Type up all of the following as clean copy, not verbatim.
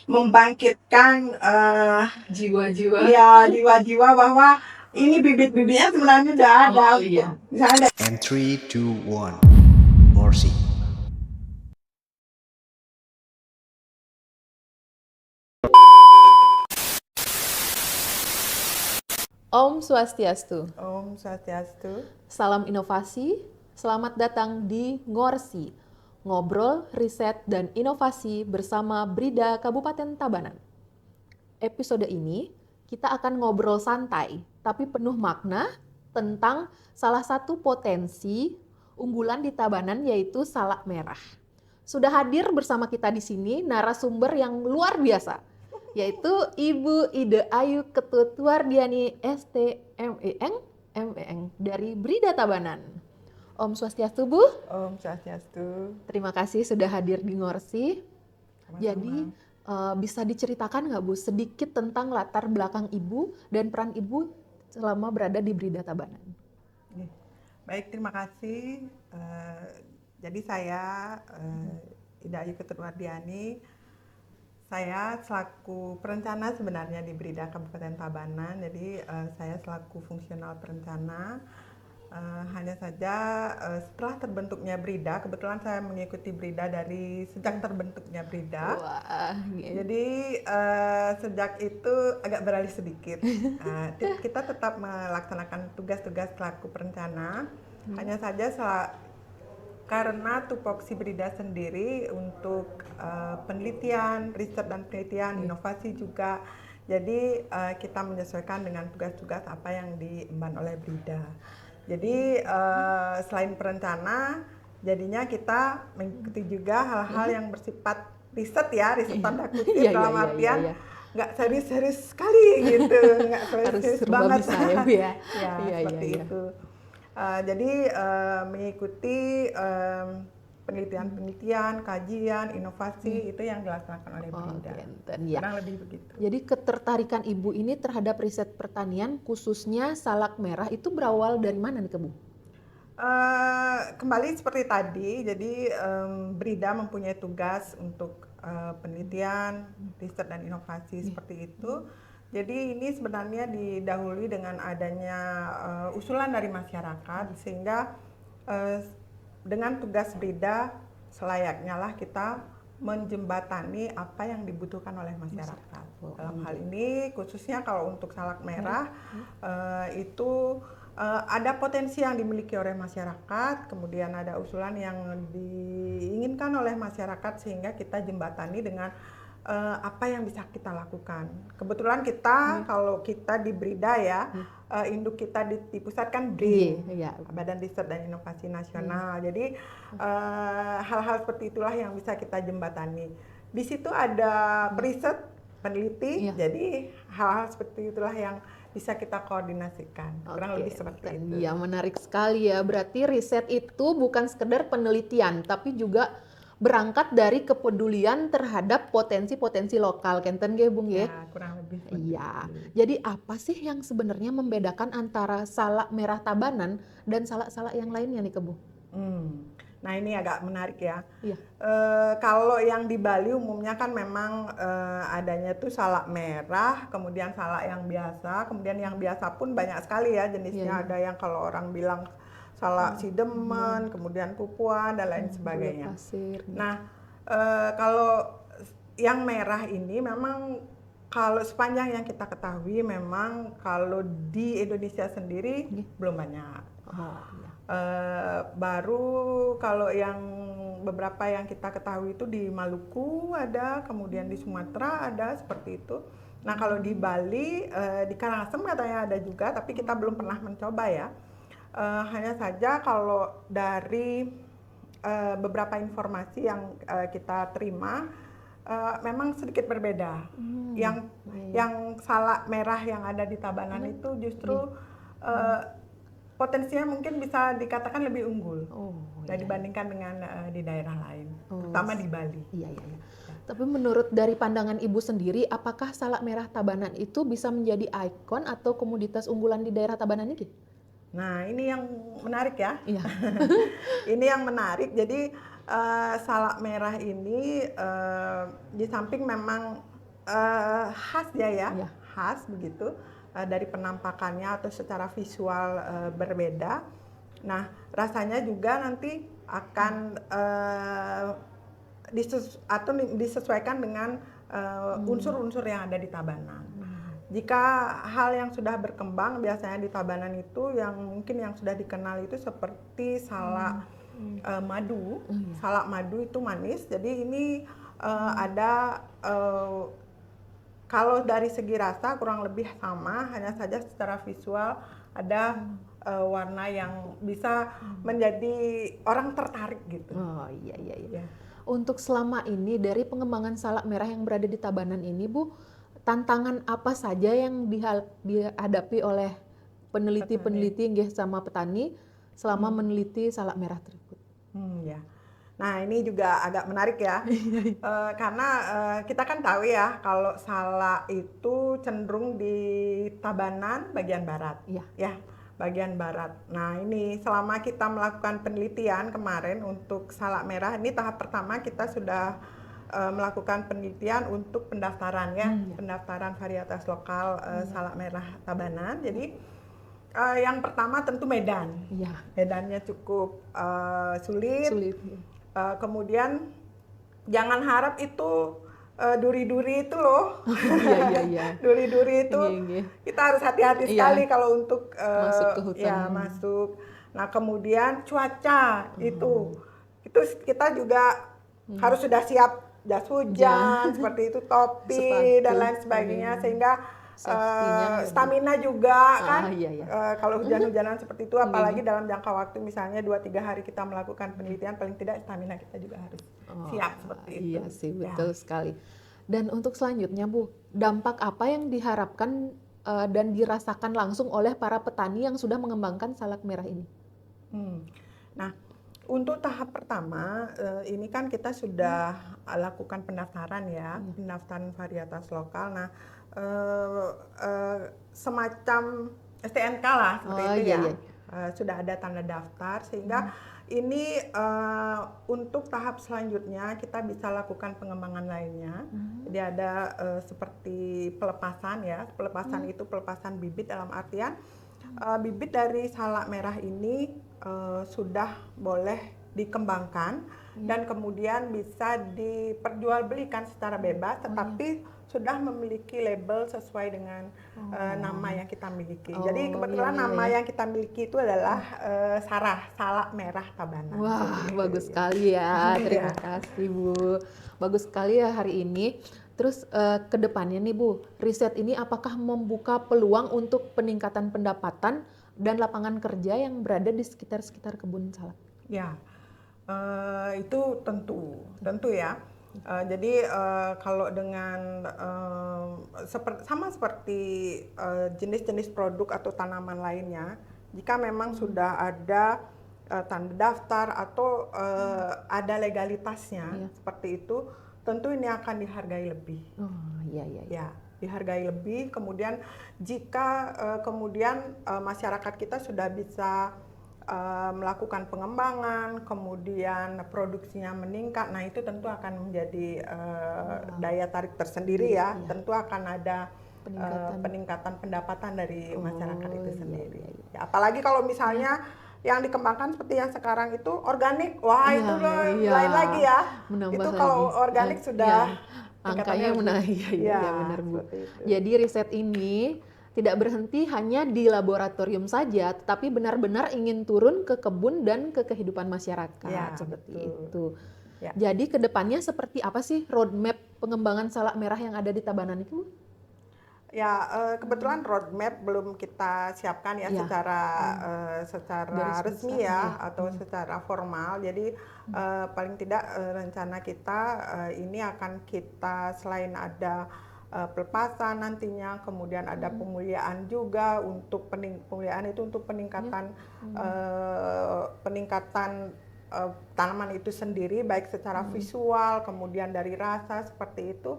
membangkitkan Jiwa-jiwa. ya jiwa-jiwa bahwa ini bibit-bibitnya sebenarnya udah ada. Oh iya. Misalnya And 3, 2, 1, Morsi. Om Swastiastu. Om Swastiastu. Salam inovasi. Selamat datang di Ngorsi. Ngobrol, riset, dan inovasi bersama Brida Kabupaten Tabanan. Episode ini kita akan ngobrol santai, tapi penuh makna tentang salah satu potensi unggulan di Tabanan, yaitu salak merah. Sudah hadir bersama kita di sini narasumber yang luar biasa, yaitu Ibu Ide Ayu Ketut Wardiani STMEng dari Brida Tabanan. Om Swastiastu, Bu. Om Swastiastu. Terima kasih sudah hadir di Ngorsi. Sama-sama. Jadi bisa diceritakan nggak, Bu, sedikit tentang latar belakang Ibu dan peran Ibu selama berada di Brida Tabanan? Baik, terima kasih. Jadi saya Ida Ayu Ketut Wardiani. Saya selaku perencana sebenarnya di Brida Kabupaten Tabanan. Jadi saya selaku fungsional perencana. Hanya saja setelah terbentuknya Brida, kebetulan saya mengikuti Brida dari sejak terbentuknya Brida. Wah, gitu. Jadi sejak itu agak beralih sedikit. Kita tetap melaksanakan tugas-tugas selaku perencana. Hanya saja karena tupoksi Brida sendiri untuk penelitian, riset dan penelitian, inovasi juga. Jadi kita menyesuaikan dengan tugas-tugas apa yang diemban oleh Brida. Jadi selain perencana, jadinya kita mengikuti juga hal-hal yang bersifat riset tanda kutip, dalam artian nggak serius-serius sekali gitu, nggak serius banget. Bisa ya, Bu, ya. Seperti itu. Jadi mengikuti penelitian, kajian, inovasi itu yang dilaksanakan oleh Brida. Ya. Kurang lebih begitu. Jadi ketertarikan Ibu ini terhadap riset pertanian, khususnya salak merah, itu berawal dari mana nih, Bu? Kembali seperti tadi, jadi Brida mempunyai tugas untuk penelitian, riset dan inovasi seperti itu. Jadi ini sebenarnya didahului dengan adanya usulan dari masyarakat, sehingga dengan tugas Brida selayaknya lah kita menjembatani apa yang dibutuhkan oleh masyarakat. Dalam hal ini khususnya kalau untuk salak merah itu ada potensi yang dimiliki oleh masyarakat, kemudian ada usulan yang diinginkan oleh masyarakat sehingga kita jembatani dengan apa yang bisa kita lakukan. Kebetulan kita kalau kita di Brida ya, induk kita di pusat kan BRIN, Badan Riset dan Inovasi Nasional. Jadi hal-hal seperti itulah yang bisa kita jembatani. Di situ ada periset, peneliti, jadi hal-hal seperti itulah yang bisa kita koordinasikan. Kurang lebih seperti itu. Iya, menarik sekali ya. Berarti riset itu bukan sekedar penelitian, tapi juga berangkat dari kepedulian terhadap potensi-potensi lokal, kenten ge, Bung, ya? Ya, kurang lebih seperti Iya. itu. Jadi apa sih yang sebenarnya membedakan antara salak merah Tabanan dan salak-salak yang lainnya nih, Bu? Nah, ini agak menarik ya. Iya. Kalau yang di Bali umumnya kan memang adanya tuh salak merah, kemudian salak yang biasa, kemudian yang biasa pun banyak sekali ya jenisnya. Ada yang kalau orang bilang salak sidemen, kemudian pupuan dan lain sebagainya. Nah, kalau yang merah ini memang kalau sepanjang yang kita ketahui memang kalau di Indonesia sendiri belum banyak. Baru kalau yang beberapa yang kita ketahui itu di Maluku ada, kemudian di Sumatera ada seperti itu. Nah, kalau di Bali, di Karangasem katanya ada juga, tapi kita belum pernah mencoba ya. Hanya saja kalau dari beberapa informasi yang kita terima memang sedikit berbeda. Yang salak merah yang ada di Tabanan itu justru potensinya mungkin bisa dikatakan lebih unggul dibandingkan dengan di daerah lain, terutama di Bali. Iya. Tapi menurut dari pandangan Ibu sendiri, apakah salak merah Tabanan itu bisa menjadi ikon atau komoditas unggulan di daerah Tabanan ini? Nah, ini yang menarik ya. Iya. Ini yang menarik. Jadi salak merah ini di samping memang khas ya, Iya. khas begitu dari penampakannya atau secara visual berbeda. Nah, rasanya juga nanti akan disesuaikan dengan unsur-unsur yang ada di Tabanan. Jika hal yang sudah berkembang biasanya di Tabanan itu yang mungkin yang sudah dikenal itu seperti salak madu. Salak madu itu manis. Jadi ini ada kalau dari segi rasa kurang lebih sama, hanya saja secara visual ada warna yang bisa menjadi orang tertarik gitu. Oh iya. Ya. Untuk selama ini dari pengembangan salak merah yang berada di Tabanan ini, Bu, tantangan apa saja yang dihadapi oleh peneliti-peneliti nggih sama petani selama meneliti salak merah tersebut? Ya. Nah ini juga agak menarik ya, karena kita kan tahu ya kalau salak itu cenderung di Tabanan bagian barat, Iya. ya bagian barat. Nah ini selama kita melakukan penelitian kemarin untuk salak merah, ini tahap pertama kita sudah melakukan penelitian untuk pendaftaran ya, pendaftaran varietas lokal salak merah Tabanan. Jadi yang pertama tentu Medan. Iya. Medannya cukup sulit. Iya. Kemudian jangan harap itu duri-duri itu loh. Iya. Duri-duri itu Iya. kita harus hati-hati Iya. sekali kalau untuk Masuk ke hutan. ya masuk. Nah kemudian cuaca itu kita juga harus sudah siap jas hujan seperti itu, topi Sepatu. dan lain sebagainya sehingga Safety-nya stamina juga kan. iya. Kalau hujan-hujanan seperti itu apalagi dalam jangka waktu misalnya 2-3 hari kita melakukan penelitian, paling tidak stamina kita juga harus siap seperti itu. Iya sih, betul sekali. Dan untuk selanjutnya, Bu, dampak apa yang diharapkan dan dirasakan langsung oleh para petani yang sudah mengembangkan salak merah ini? Nah, untuk tahap pertama ini kan kita sudah lakukan pendaftaran ya, pendaftaran varietas lokal. Nah, semacam STNK lah seperti itu ya. Iya. Sudah ada tanda daftar sehingga ini untuk tahap selanjutnya kita bisa lakukan pengembangan lainnya. Jadi ada seperti pelepasan ya. Pelepasan itu pelepasan bibit dalam artian bibit dari salak merah ini sudah boleh dikembangkan dan kemudian bisa diperjualbelikan secara bebas, tetapi sudah memiliki label sesuai dengan nama yang kita miliki. Jadi kebetulan nama yang kita miliki itu adalah Sarah, salak merah Tabanan. Wah, bagus sekali ya. Terima kasih, Bu. Bagus sekali ya hari ini. Terus ke depannya nih, Bu, riset ini apakah membuka peluang untuk peningkatan pendapatan dan lapangan kerja yang berada di sekitar kebun salak? Ya, itu tentu ya. Jadi kalau dengan sama seperti jenis-jenis produk atau tanaman lainnya, jika memang sudah ada tanda daftar atau ada legalitasnya seperti itu, tentu ini akan dihargai lebih. Oh iya. Ya, dihargai lebih. Kemudian jika kemudian masyarakat kita sudah bisa melakukan pengembangan, kemudian produksinya meningkat, nah itu tentu akan menjadi daya tarik tersendiri ya. Tentu akan ada peningkatan pendapatan dari masyarakat itu sendiri. Ya, apalagi kalau misalnya yang dikembangkan seperti yang sekarang itu organik, wah itu lain lagi ya. Menambah itu kalau lagi. organik sudah angkanya menaik. Iya benar, Bu. Jadi riset ini tidak berhenti hanya di laboratorium saja, tetapi benar-benar ingin turun ke kebun dan ke kehidupan masyarakat seperti itu. Ya. Jadi kedepannya seperti apa sih roadmap pengembangan salak merah yang ada di Tabanan itu? Ya, kebetulan roadmap belum kita siapkan ya secara resmi ya atau secara formal. Jadi paling tidak rencana kita ini akan kita selain ada pelepasan nantinya, kemudian ada pemuliaan juga untuk pemuliaan itu untuk peningkatan tanaman itu sendiri baik secara visual, kemudian dari rasa seperti itu.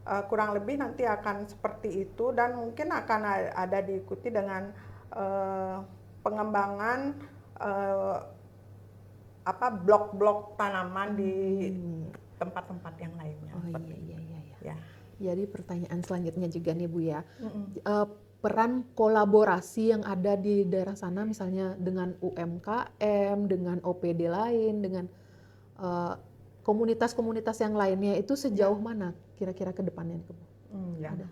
Kurang lebih nanti akan seperti itu dan mungkin akan ada diikuti dengan pengembangan blok-blok tanaman di tempat-tempat yang lainnya. Oh seperti iya. ya. Jadi pertanyaan selanjutnya juga nih Bu ya, Mm-mm. peran kolaborasi yang ada di daerah sana misalnya dengan UMKM, dengan OPD lain, dengan eh, komunitas-komunitas yang lainnya itu sejauh mana kira-kira ke depannya nih, Bu? Ya. Ada.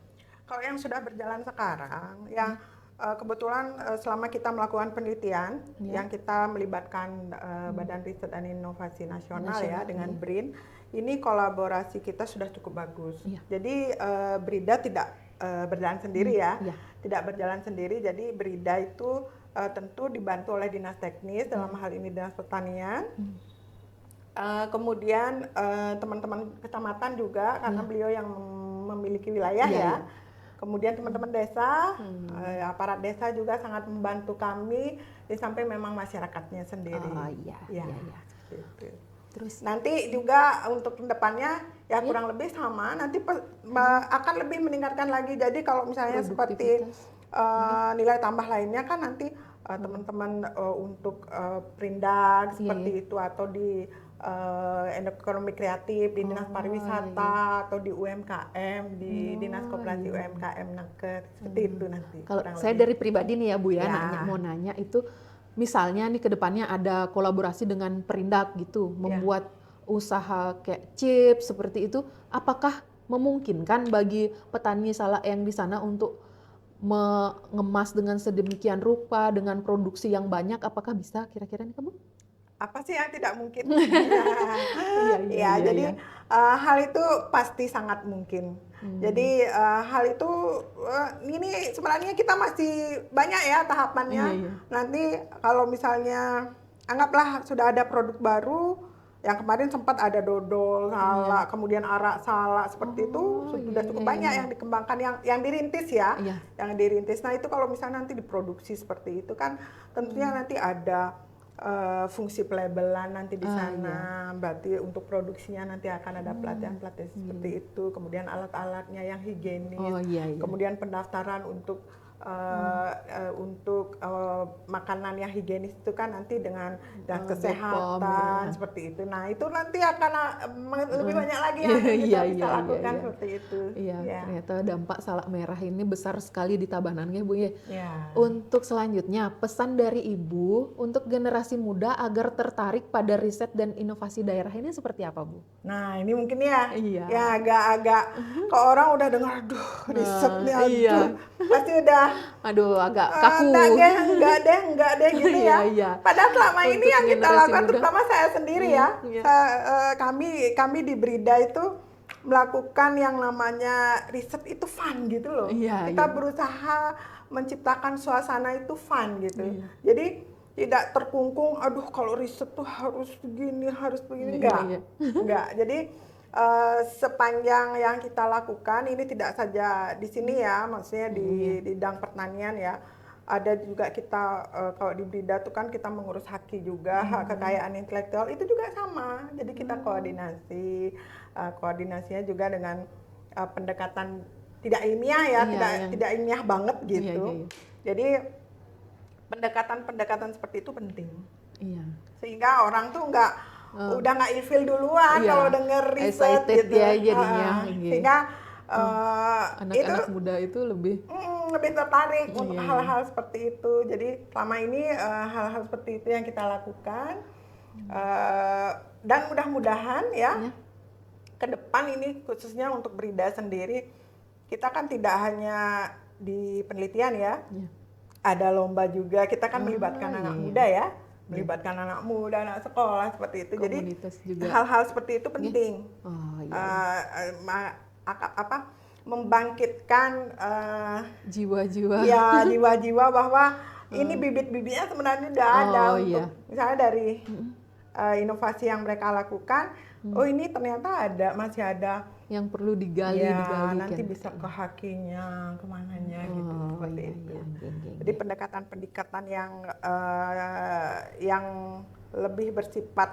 Kalau yang sudah berjalan sekarang, ya kebetulan selama kita melakukan penelitian, Ya. yang kita melibatkan Badan Riset dan Inovasi Nasional ya Nasional, dengan iya. BRIN, ini kolaborasi kita sudah cukup bagus. Iya. Jadi BRIDA tidak berjalan sendiri ya, Iya. tidak berjalan sendiri. Jadi BRIDA itu tentu dibantu oleh dinas teknis, dalam hal ini dinas pertanian. Kemudian teman-teman kecamatan juga, karena beliau yang memiliki wilayah Iya, ya. iya. Kemudian teman-teman desa, aparat desa juga sangat membantu kami, sampai memang masyarakatnya sendiri. Oh iya. Ya, Iya. gitu. Terus Nanti juga untuk kedepannya ya kurang lebih sama, nanti akan lebih meningkatkan lagi. Jadi kalau misalnya seperti produktivitas. nilai tambah lainnya kan nanti teman-teman untuk perindak seperti itu, atau di ekonomi kreatif di dinas pariwisata, atau di UMKM di dinas koperasi UMKM Naker, seperti itu nanti. Kalau kurang saya lebih. dari pribadi nih ya Bu ya, Ya. mau nanya itu misalnya nih ke depannya ada kolaborasi dengan Perindak gitu, membuat usaha kayak chip seperti itu, apakah memungkinkan bagi petani salak yang di sana untuk mengemas dengan sedemikian rupa dengan produksi yang banyak, apakah bisa kira-kira nih Bu? Apa sih yang tidak mungkin? Iya, Jadi hal itu pasti sangat mungkin. Jadi hal itu ini sebenarnya kita masih banyak ya tahapannya. Iya. Nanti kalau misalnya anggaplah sudah ada produk baru, yang kemarin sempat ada dodol salak, kemudian arak salak, seperti itu sudah cukup banyak yang dikembangkan, yang dirintis ya, Iya. yang dirintis. Nah itu kalau misalnya nanti diproduksi seperti itu kan tentunya nanti ada fungsi pelabelan nanti di sana. Berarti untuk produksinya nanti akan ada pelatihan-pelatihan seperti itu, kemudian alat-alatnya yang higienis, kemudian pendaftaran untuk makanan yang higienis itu kan nanti dengan kesehatan seperti itu. Nah itu nanti akan lebih banyak lagi yang kita bisa lakukan seperti itu. Iya, ternyata dampak salak merah ini besar sekali di Tabanan ya Bu ya. Ya. Untuk selanjutnya, pesan dari Ibu untuk generasi muda agar tertarik pada riset dan inovasi daerah ini seperti apa Bu? Nah ini mungkin ya, Iya. ya agak kalau orang udah dengar, aduh risetnya, aduh pasti udah, aduh agak kaku. Enggak deh gitu ya. Iya. Padahal selama ini Untuk yang kita generasi lakukan, muda. terutama saya sendiri ya, kami di Brida itu melakukan yang namanya riset itu fun gitu loh. Kita berusaha menciptakan suasana itu fun gitu. Jadi tidak terkungkung, aduh kalau riset tuh harus begini, harus begini, enggak. Jadi sepanjang yang kita lakukan ini tidak saja di sini ya, maksudnya di bidang pertanian ya. Ada juga kita kalau di Brida tuh kan kita mengurus HAKI juga, hak kekayaan intelektual itu juga sama. Jadi kita koordinasinya juga dengan pendekatan tidak ilmiah ya, tidak ilmiah banget gitu. Jadi pendekatan seperti itu penting. Sehingga orang tuh udah nggak ilfil duluan kalau denger riset gitu. Jadinya. Sehingga anak-anak muda itu lebih tertarik untuk hal-hal seperti itu. Jadi selama ini hal-hal seperti itu yang kita lakukan. Dan mudah-mudahan ya ke depan ini khususnya untuk Brida sendiri, kita kan tidak hanya di penelitian ya. Ada lomba juga, kita kan melibatkan anak muda ya. Melibatkan anak muda, anak sekolah seperti itu. Jadi hal-hal seperti itu penting. Membangkitkan jiwa-jiwa bahwa ini bibit-bibitnya sebenarnya udah ada untuk misalnya dari inovasi yang mereka lakukan. Oh ini ternyata masih ada yang perlu digali. Nanti bisa ke hakinya, kemananya gitu seperti itu. Jadi pendekatan yang lebih bersifat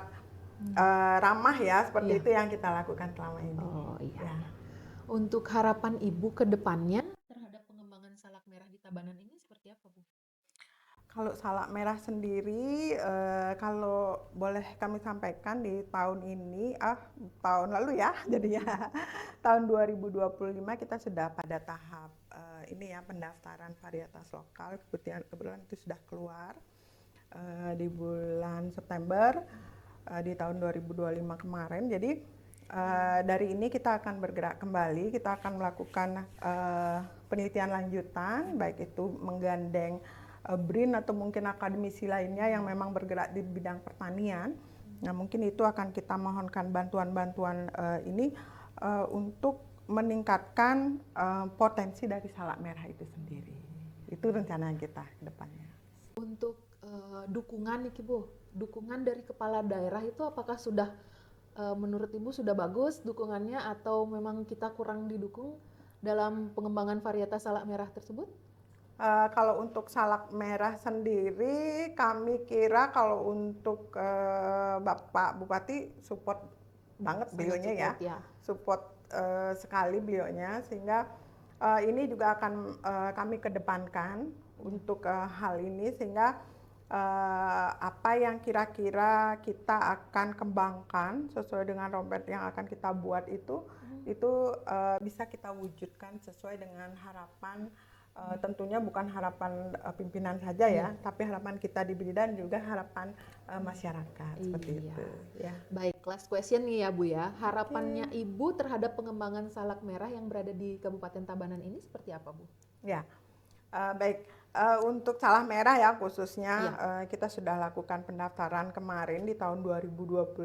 ramah ya, seperti itu yang kita lakukan selama ini. Untuk harapan Ibu ke depannya terhadap pengembangan salak merah di Tabanan ini seperti apa Bu? Kalau salak merah sendiri, kalau boleh kami sampaikan di tahun ini, tahun lalu ya jadinya, tahun 2025 kita sudah pada tahap ini ya pendaftaran varietas lokal, kebetulan itu sudah keluar di bulan September di tahun 2025 kemarin. Jadi dari ini kita akan bergerak kembali, kita akan melakukan penelitian lanjutan, baik itu menggandeng BRIN atau mungkin akademisi lainnya yang memang bergerak di bidang pertanian. Nah, mungkin itu akan kita mohonkan bantuan-bantuan ini untuk meningkatkan potensi dari salak merah itu sendiri. Itu rencana kita ke depannya. Untuk dukungan nih Bu, dukungan dari kepala daerah itu apakah sudah menurut Ibu sudah bagus dukungannya atau memang kita kurang didukung dalam pengembangan varietas salak merah tersebut? Kalau untuk salak merah sendiri, kami kira kalau untuk Bapak Bupati support banget beliaunya ya, support sekali beliaunya, sehingga ini juga akan kami kedepankan untuk hal ini, sehingga apa yang kira-kira kita akan kembangkan sesuai dengan roadmap yang akan kita buat itu bisa kita wujudkan sesuai dengan harapan. Tentunya bukan harapan pimpinan saja ya, tapi harapan kita di Brida dan juga harapan masyarakat seperti itu. Ya. Baik, last question nih ya Bu ya. Harapannya Ibu terhadap pengembangan salak merah yang berada di Kabupaten Tabanan ini seperti apa Bu? Ya, baik. Untuk salak merah ya khususnya kita sudah lakukan pendaftaran kemarin di tahun 2025,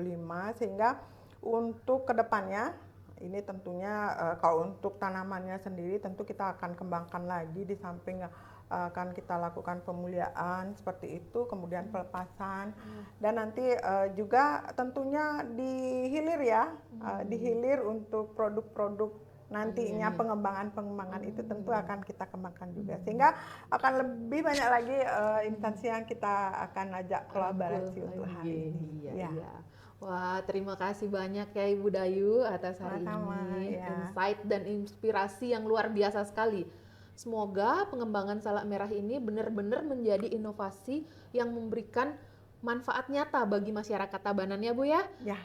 sehingga untuk kedepannya ini tentunya kalau untuk tanamannya sendiri tentu kita akan kembangkan lagi, di samping akan kita lakukan pemuliaan seperti itu, kemudian pelepasan dan nanti juga tentunya dihilir ya, dihilir untuk produk-produk nantinya pengembangan itu tentu akan kita kembangkan juga, sehingga akan lebih banyak lagi instansi yang kita akan ajak kolaborasi untuk hal ini. Iya. Wah, terima kasih banyak ya Ibu Dayu atas hari ini, insight dan inspirasi yang luar biasa sekali. Semoga pengembangan salak merah ini benar-benar menjadi inovasi yang memberikan manfaat nyata bagi masyarakat Tabanan ya Bu ya. Ya.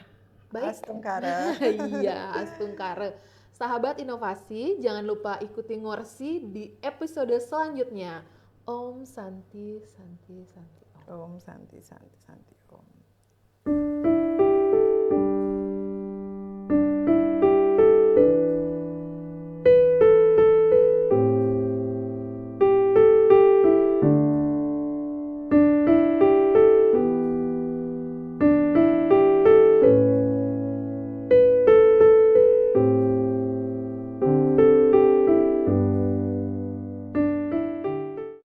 Baik. Astungkara. Iya, Astungkara. Sahabat inovasi, jangan lupa ikuti Ngorsi di episode selanjutnya. Om Santi Santi Santi Om. Om Santi Santi Santi Om.